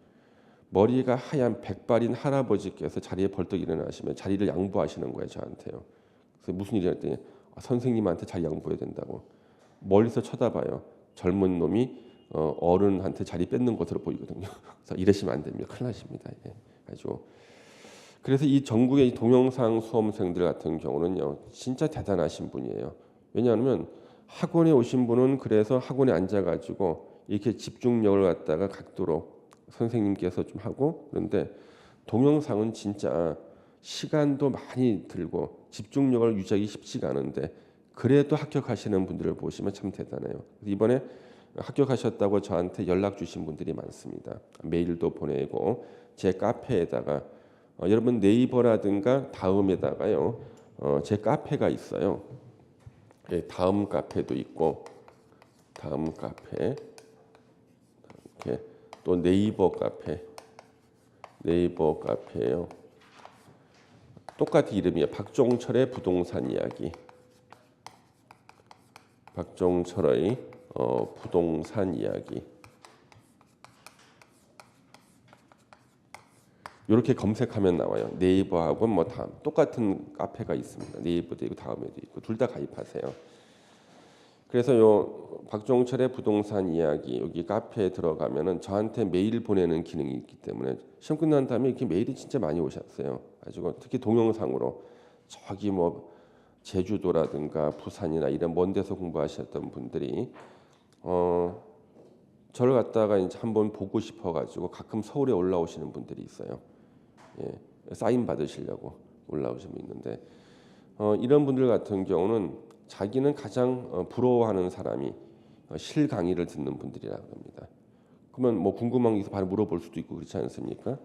A: 머리가 하얀 백발인 할아버지께서 자리에 벌떡 일어나시면 자리를 양보하시는 거예요. 저한테요. 그래서 무슨 일이냐 했더니 선생님한테 자리 양보해야 된다고. 멀리서 쳐다봐요. 젊은 놈이 어른한테 자리 뺏는 것으로 보이거든요. 그래서 이러시면 안 됩니다. 큰일 나십니다. 예. 그래서 이 전국의 이 동영상 수험생들 같은 경우는요. 진짜 대단하신 분이에요. 왜냐하면 학원에 오신 분은 그래서 학원에 앉아가지고 이렇게 집중력을 갖다가 각도로 선생님께서 좀 하고 그런데 동영상은 진짜 시간도 많이 들고 집중력을 유지하기 쉽지가 않은데 그래도 합격하시는 분들을 보시면 참 대단해요. 이번에 합격하셨다고 저한테 연락 주신 분들이 많습니다. 메일도 보내고 제 카페에다가 여러분 네이버라든가 다음에다가요 제 카페가 있어요. 예, 다음 카페도 있고 다음 카페 이렇게 또 네이버 카페예요. 똑같은 이름이에요. 박종철의 부동산 이야기. 박종철의 부동산 이야기. 이렇게 검색하면 나와요. 네이버하고 뭐 다음 똑같은 카페가 있습니다. 네이버도 있고 다음에도 있고 둘 다 가입하세요. 그래서 요 박종철의 부동산 이야기 여기 카페에 들어가면은 저한테 메일 보내는 기능이 있기 때문에 시험 끝난 다음에 이렇게 메일이 진짜 많이 오셨어요. 가지고 특히 동영상으로 저기 뭐 제주도라든가 부산이나 이런 먼 데서 공부하셨던 분들이 저를 갖다가 이제 한번 보고 싶어가지고 가끔 서울에 올라오시는 분들이 있어요. 예, 사인 받으시려고 올라오시는 분 있는데 이런 분들 같은 경우는 자기는 가장 부러워하는 사람이 실 강의를 듣는 분들이라고 합니다. 그러면 뭐 궁금한 게 있어 바로 물어볼 수도 있고 그렇지 않습니까?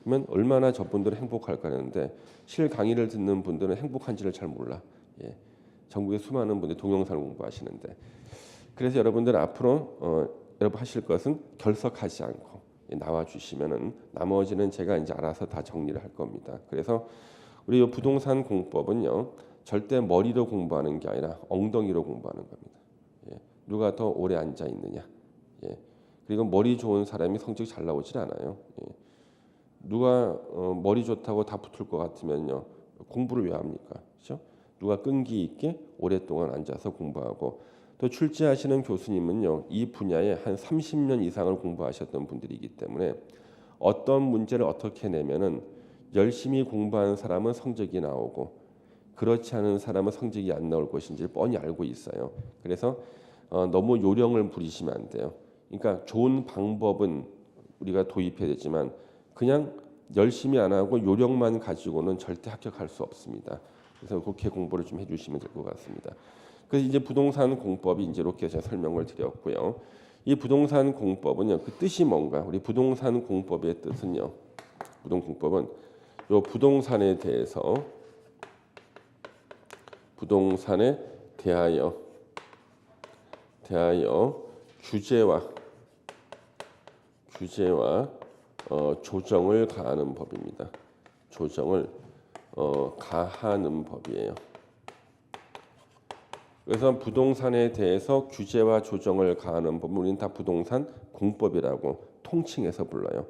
A: 그러면 얼마나 저분들은 행복할까 하는데 실 강의를 듣는 분들은 행복한지를 잘 몰라. 예, 전국에 수많은 분들이 동영상을 공부하시는데 그래서 여러분들 앞으로 여러분 하실 것은 결석하지 않고 나와 주시면은 나머지는 제가 이제 알아서 다 정리를 할 겁니다. 그래서 우리 이 부동산 공법은요 절대 머리로 공부하는 게 아니라 엉덩이로 공부하는 겁니다. 예, 누가 더 오래 앉아 있느냐. 예, 그리고 머리 좋은 사람이 성적이 잘 나오질 않아요. 예, 누가 머리 좋다고 다 붙을 것 같으면요 공부를 왜 합니까? 그렇죠? 누가 끈기 있게 오랫동안 앉아서 공부하고 또 출제하시는 교수님은요 이 분야에 한 30년 이상을 공부하셨던 분들이기 때문에 어떤 문제를 어떻게 내면은 열심히 공부하는 사람은 성적이 나오고 그렇지 않은 사람은 성적이 안 나올 것인지를 뻔히 알고 있어요. 그래서 너무 요령을 부리시면 안 돼요. 그러니까 좋은 방법은 우리가 도입해야 되지만 그냥 열심히 안 하고 요령만 가지고는 절대 합격할 수 없습니다. 그래서 그렇게 공부를 좀 해주시면 될 것 같습니다. 그래서 이제 부동산 공법이 이제 이렇게 제가 설명을 드렸고요. 이 부동산 공법은요, 그 뜻이 뭔가? 우리 부동산 공법의 뜻은요, 부동공법은 요 부동산에 대하여 규제와 조정을 가하는 법입니다. 조정을 가하는 법이에요. 그래서 부동산에 대해서 규제와 조정을 가하는 법은 우리는 다 부동산 공법이라고 통칭해서 불러요.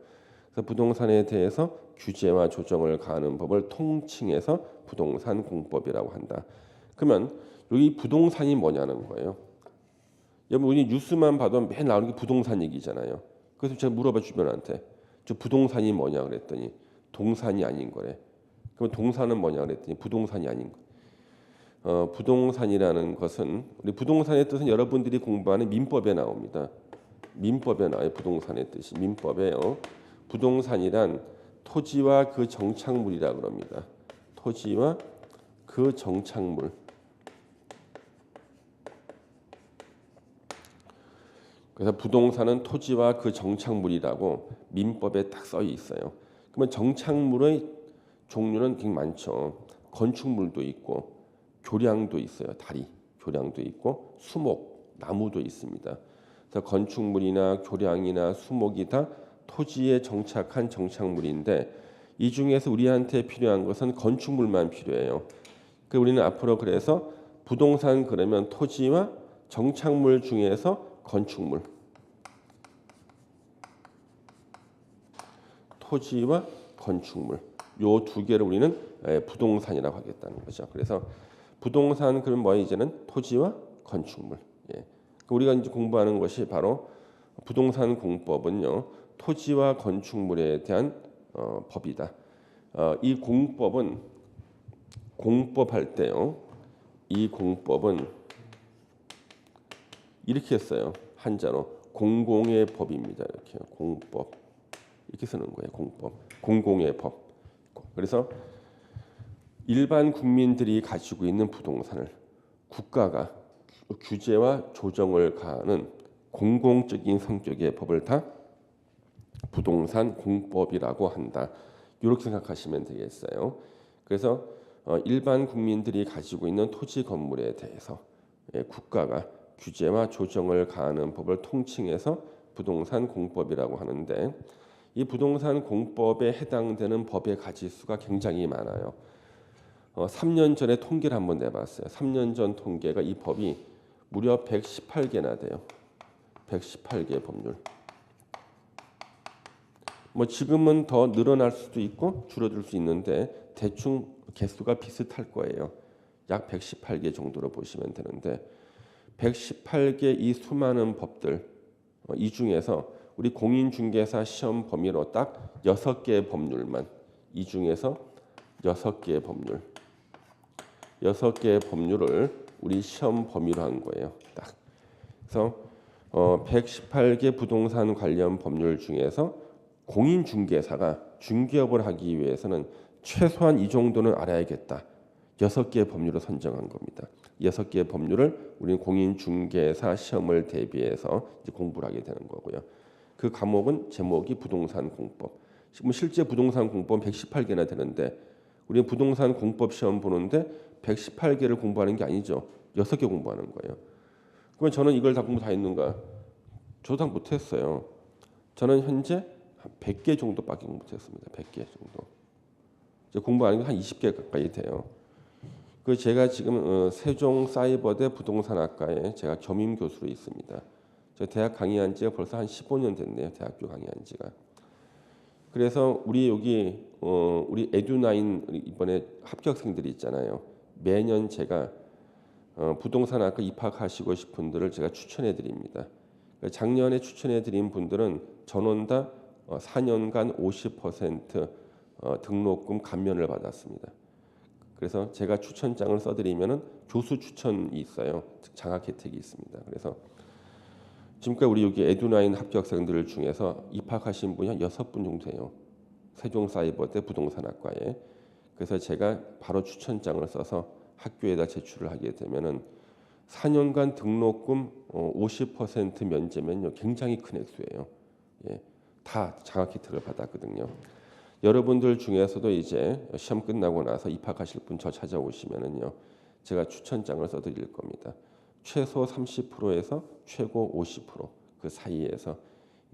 A: 그래서 부동산에 대해서 규제와 조정을 가하는 법을 통칭해서 부동산 공법이라고 한다. 그러면 여기 부동산이 뭐냐는 거예요. 여러분 우리 뉴스만 봐도 매일 나오는 게 부동산 얘기잖아요. 그래서 제가 물어봐 주변한테 저 부동산이 뭐냐 그랬더니 동산이 아닌 거래. 그럼 동산은 뭐냐 그랬더니 부동산이 아닌 거. 부동산이라는 것은 우리 부동산의 뜻은 여러분들이 공부하는 민법에 나옵니다. 민법에 나와요. 부동산의 뜻이 민법에요. 부동산이란 토지와 그 정착물이라 그럽니다. 토지와 그 정착물. 그래서 부동산은 토지와 그 정착물이라고 민법에 딱 써 있어요. 그러면 정착물의 종류는 굉장히 많죠. 건축물도 있고 교량도 있어요. 다리, 교량도 있고 수목, 나무도 있습니다. 그래서 건축물이나 교량이나 수목이 다 토지에 정착한 정착물인데 이 중에서 우리한테 필요한 것은 건축물만 필요해요. 그 우리는 앞으로 그래서 부동산 그러면 토지와 정착물 중에서 건축물, 토지와 건축물 요 두 개를 우리는 부동산이라고 하겠다는 거죠. 그래서 부동산 그럼 뭐 이제는 토지와 건축물. 예. 우리가 이제 공부하는 것이 바로 부동산 공법은요. 토지와 건축물에 대한 법이다. 이 공법은 공법할 때요. 이 공법은 이렇게 했어요. 한자로 공공의 법입니다. 이렇게 공법 이렇게 쓰는 거예요. 공법 공공의 법. 그래서 일반 국민들이 가지고 있는 부동산을 국가가 규제와 조정을 가하는 공공적인 성격의 법을 다 부동산 공법이라고 한다. 이렇게 생각하시면 되겠어요. 그래서 일반 국민들이 가지고 있는 토지 건물에 대해서 국가가 규제와 조정을 가하는 법을 통칭해서 부동산 공법이라고 하는데 이 부동산 공법에 해당되는 법의 가지수가 굉장히 많아요. 3년 전에 통계를 한번 내봤어요. 3년 전 통계가 이 법이 무려 118개나 돼요. 118개 법률. 뭐 지금은 더 늘어날 수도 있고 줄어들 수 있는데 대충 개수가 비슷할 거예요. 약 118개 정도로 보시면 되는데 118개 이 수많은 법들 이 중에서 우리 공인중개사 시험 범위로 딱 6개의 법률만 이 중에서 6개의 법률 6개의 법률을 우리 시험 범위로 한 거예요. 딱. 그래서 118개 부동산 관련 법률 중에서 공인중개사가 중개업을 하기 위해서는 최소한 이 정도는 알아야겠다. 6개의 법률을 선정한 겁니다. 6개의 법률을 우리는 공인중개사 시험을 대비해서 이제 공부를 하게 되는 거고요. 그 과목은 제목이 부동산 공법. 실제 부동산 공법은 118개나 되는데 우리는 부동산 공법 시험 보는데 118개를 공부하는 게 아니죠. 6개 공부하는 거예요. 그러면 저는 이걸 다 공부 다 했는가? 저도 다 못했어요. 저는 현재 한 100개 정도밖에 못했습니다. 100개 정도. 이제 공부하는 게 한 20개 가까이 돼요. 그 제가 지금 세종사이버대 부동산학과에 제가 겸임 교수로 있습니다. 제가 대학 강의한 지가 벌써 한 15년 됐네요. 대학교 강의한 지가. 그래서 우리 여기 우리 에듀나인 이번에 합격생들이 있잖아요. 매년 제가 부동산학과 입학하시고 싶은 분들을 제가 추천해 드립니다. 작년에 추천해 드린 분들은 전원 다 4년간 50% 등록금 감면을 받았습니다. 그래서 제가 추천장을 써드리면은 교수 추천이 있어요. 장학 혜택이 있습니다. 그래서 지금까지 우리 여기 에듀나인 합격생들 중에서 입학하신 분이 한 6분 정도 돼요. 세종사이버대 부동산학과에. 그래서 제가 바로 추천장을 써서 학교에다 제출을 하게 되면은 4년간 등록금 50% 면제면요 굉장히 큰 액수예요. 예, 다 장학 혜택을 받았거든요. 여러분들 중에서도 이제 시험 끝나고 나서 입학하실 분 저 찾아오시면은요 제가 추천장을 써드릴 겁니다. 최소 30%에서 최고 50% 사이에서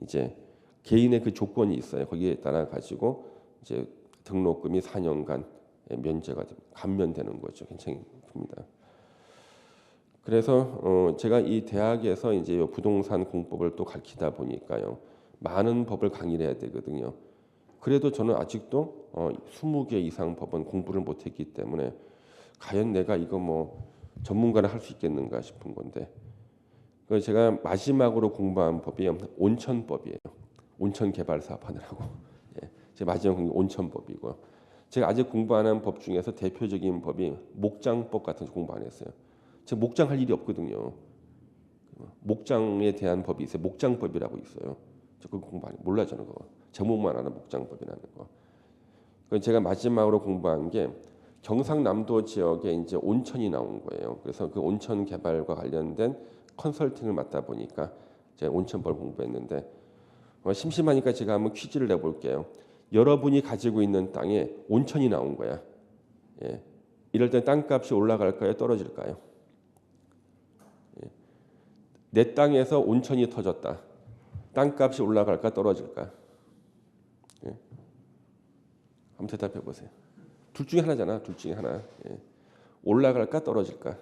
A: 이제 개인의 그 조건이 있어요. 거기에 따라 가지고 이제 등록금이 4년간 면제가 감면되는 거죠. 굉장히 큽니다. 그래서 제가 이 대학에서 이제 요 부동산 공법을 또 가르치다 보니까요. 많은 법을 강의를 해야 되거든요. 그래도 저는 아직도 20개 이상 법은 공부를 못했기 때문에 과연 내가 이거 뭐 전문가를 할 수 있겠는가 싶은 건데 그래서 제가 마지막으로 공부한 법이 온천법이에요. 온천 개발 사업하느라고. 예, 제 마지막 공부 온천법이고요. 제가 아직 공부 안 한 법 중에서 대표적인 법이 목장법 같은 거 공부 안 했어요. 제가 목장 할 일이 없거든요. 목장에 대한 법이 있어요. 목장법이라고 있어요. 저 그거 공부 안 해. 몰라 저는 그거. 제목만 아는 목장법이라는 거. 그 제가 마지막으로 공부한 게 경상남도 지역에 이제 온천이 나온 거예요. 그래서 그 온천 개발과 관련된 컨설팅을 맡다 보니까 제가 온천법을 공부했는데 심심하니까 제가 한번 퀴즈를 내볼게요. 여러분이 가지고 있는 땅에 온천이 나온 거야. 예. 이럴 때 땅값이 올라갈까요? 떨어질까요? 예. 내 땅에서 온천이 터졌다. 땅값이 올라갈까? 떨어질까? 예. 한번 대답해 보세요. 둘 중에 하나잖아. 둘 중에 하나. 예. 올라갈까? 떨어질까?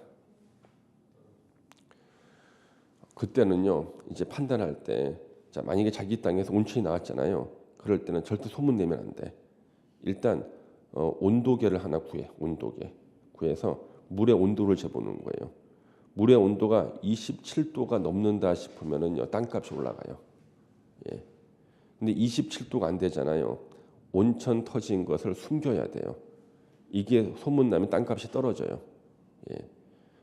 A: 그때는요. 이제 판단할 때 자, 만약에 자기 땅에서 온천이 나왔잖아요. 그럴 때는 절대 소문 내면 안 돼. 일단 온도계를 하나 구해. 온도계. 구해서 물의 온도를 재보는 거예요. 물의 온도가 27도가 넘는다 싶으면은요. 땅값이 올라가요. 예. 근데 27도가 안 되잖아요. 온천 터진 것을 숨겨야 돼요. 이게 소문 나면 땅값이 떨어져요. 예.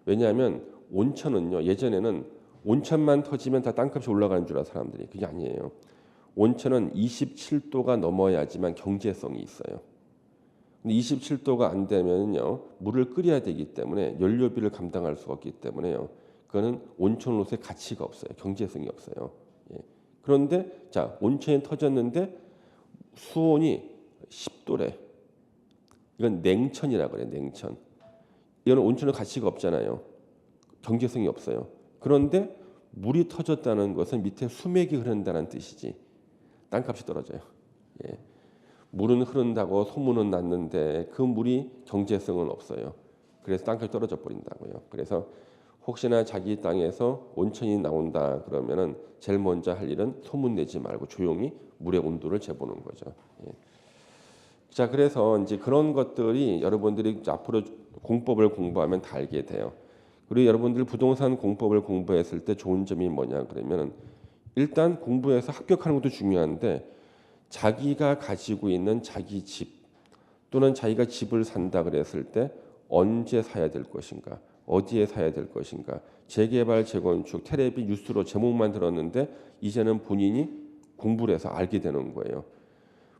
A: 왜냐하면 온천은요. 예전에는 온천만 터지면 다 땅값이 올라가는 줄 알아 사람들이. 그게 아니에요. 온천은 27도가 넘어야지만 경제성이 있어요. 근데 27도가 안 되면요 물을 끓여야 되기 때문에 연료비를 감당할 수가 없기 때문에요. 그거는 온천으로서의 가치가 없어요. 경제성이 없어요. 예. 그런데 자 온천이 터졌는데 수온이 10도래. 이건 냉천이라 그래. 냉천. 이거는 온천의 가치가 없잖아요. 경제성이 없어요. 그런데 물이 터졌다는 것은 밑에 수맥이 흐른다는 뜻이지. 땅값이 떨어져요. 예. 물은 흐른다고 소문은 났는데 그 물이 경제성은 없어요. 그래서 땅값이 떨어져 버린다고요. 그래서 혹시나 자기 땅에서 온천이 나온다 그러면은 제일 먼저 할 일은 소문 내지 말고 조용히 물의 온도를 재보는 거죠. 예. 자, 그래서 이제 그런 것들이 여러분들이 앞으로 공법을 공부하면 다 알게 돼요. 그리고 여러분들 부동산 공법을 공부했을 때 좋은 점이 뭐냐 그러면 일단 공부해서 합격하는 것도 중요한데 자기가 가지고 있는 자기 집 또는 자기가 집을 산다 그랬을 때 언제 사야 될 것인가, 어디에 사야 될 것인가, 재개발, 재건축, 테레비 뉴스로 제목만 들었는데 이제는 본인이 공부를 해서 알게 되는 거예요.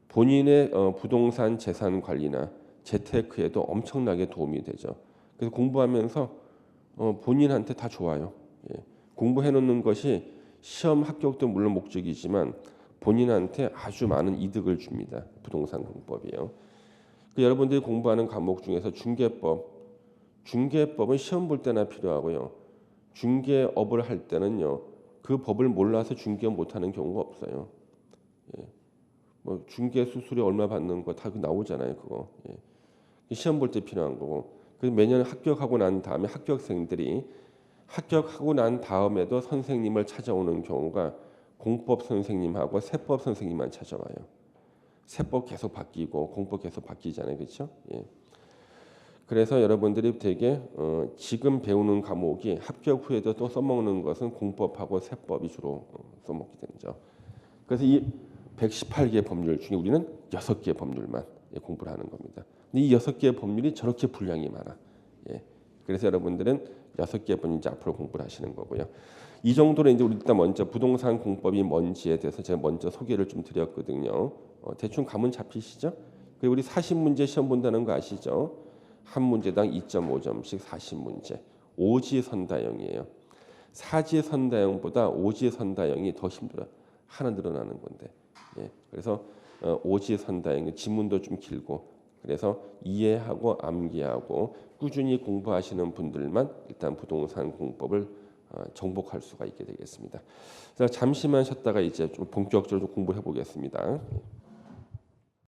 A: 본인의 부동산 재산 관리나 재테크에도 엄청나게 도움이 되죠. 그래서 공부하면서 본인한테 다 좋아요. 예. 공부해 놓는 것이 시험 합격도 물론 목적이지만 본인한테 아주 많은 이득을 줍니다. 부동산 공법이요. 여러분들이 공부하는 과목 중에서 중개법은 시험 볼 때나 필요하고요. 중개업을 할 때는요. 그 법을 몰라서 중개업 못하는 경우가 없어요. 예. 뭐 중개 수수료 얼마 받는 거 다 나오잖아요. 그거. 예. 시험 볼 때 필요한 거고. 그래서 매년 합격하고 난 다음에 합격생들이 합격하고 난 다음에도 선생님을 찾아오는 경우가 공법 선생님하고 세법 선생님만 찾아와요. 세법 계속 바뀌고 공법 계속 바뀌잖아요, 그렇죠? 예. 그래서 여러분들이 되게 지금 배우는 과목이 합격 후에도 또 써먹는 것은 공법하고 세법이 주로 써먹게 되죠. 그래서 이 118개 법률 중에 우리는 6개 법률만 공부를 하는 겁니다. 근데 이 6개의 법률이 저렇게 분량이 많아. 예. 그래서 여러분들은 6개 법률 이제 앞으로 공부를 하시는 거고요. 이 정도로 이제 우리 일단 먼저 부동산 공법이 뭔지에 대해서 제가 먼저 소개를 좀 드렸거든요. 대충 감은 잡히시죠? 그리고 우리 40문제 시험 본다는 거 아시죠? 한 문제당 2.5점씩 40문제. 오지선다형이에요. 사지선다형보다 오지선다형이 더 힘들어요. 하나 늘어나는 건데. 예. 그래서 오지선다형 지문도 좀 길고 그래서 이해하고 암기하고 꾸준히 공부하시는 분들만 일단 부동산 공법을 정복할 수가 있게 되겠습니다. 자, 잠시만 쉬었다가 이제 좀 본격적으로 공부해 보겠습니다.